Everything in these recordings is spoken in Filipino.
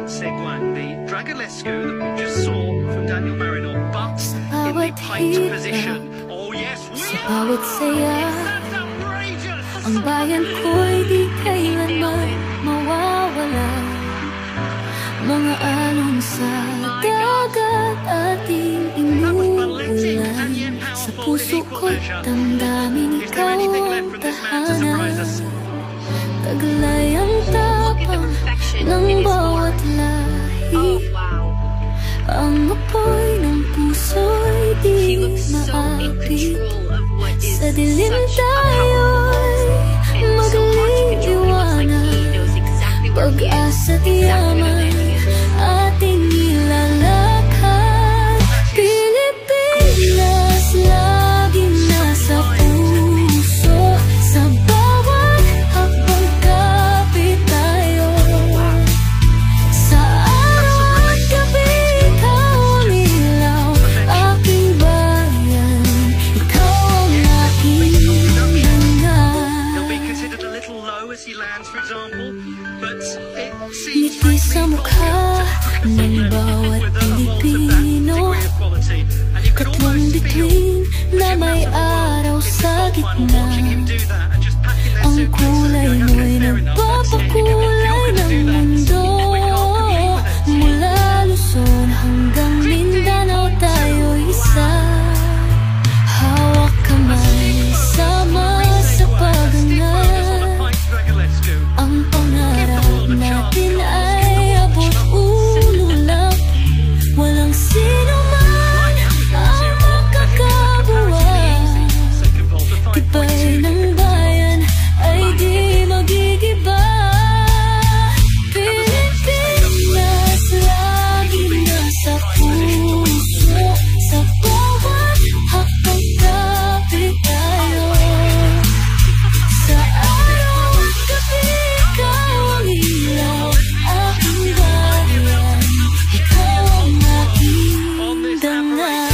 Seguang, the Dragulescu that we just saw from Daniel Marino, but in the plate position. Oh yes, we are! Yes, that's outrageous! Ang bayan ko'y di kailanman mawawala. Mga alon sa dagat ating inuulan. Sa puso ko'y damdamin ikaw ang tahanan. Taglay ang tapang ng bawat lahi. Ang apoy ng puso'y di maapit. Sa dilim tayo'y magaling iwanan. Pag-asa't yaman ating ilalakad. Pilipinas lagi nasa puso. Sa bawat hakbang kapit tayo. Sa araw at gabi ikaw ang ilaw. Aking bayan, ikaw ang aking hangat. He'll be considered a little low as he lands, for example, but it seems Ngiti sa mukha ng bawat Pilipino. Tatlong bituin na may araw sa gitna. Ang kulay mo'y nagpapakulay ng mundo. Mula Luzon hanggang Mindanao tayo'y isa. Hawak kamay, sama sa pagangat. Ang pangarap natin ay abot ululak. Walang sino man ang makakabuwag. Tibay ng bayan ay di magigiba. Pilipinas lagi nasa puso. Sa bawat hakbang kapit tayo. Sa araw at gabi ikaw ang ilaw. Aking bayan, ikaw ang aking dangal.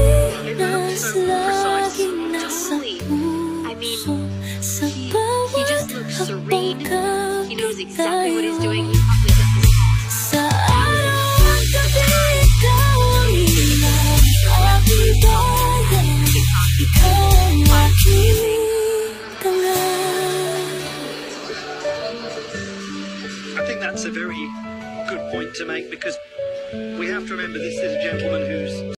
Pilipinas lagi nasa puso. Sa bawat hakbang kapit tayo. Sa araw at gabi ikaw ang ilaw. Aking bayan, ikaw ang aking dangal. I think that's a very good point to make, because we have to remember this is a gentleman who's